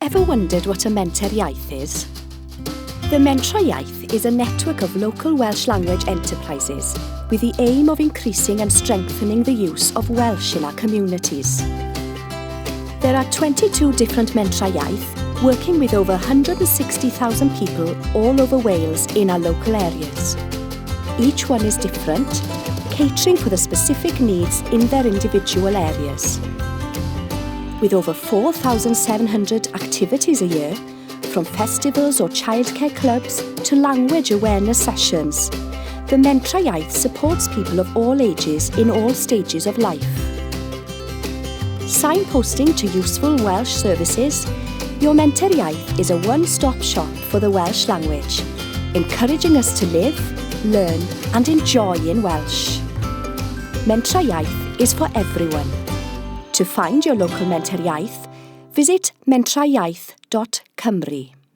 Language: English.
Ever wondered what a Menter Iaith is? The Menter Iaith is a network of local Welsh language enterprises with the aim of increasing and strengthening the use of Welsh in our communities. There are 22 different Menter Iaith working with over 160,000 people all over Wales in our local areas. Each one is different, catering for the specific needs in their individual areas. With over 4,700 activities a year, from festivals or childcare clubs to language awareness sessions, the Menter Iaith supports people of all ages in all stages of life. Signposting to useful Welsh services, your Menter Iaith is a one-stop shop for the Welsh language, encouraging us to live, learn and enjoy in Welsh. Menter Iaith is for everyone. To find your local Menter Iaith, visit menteriaith.cymru.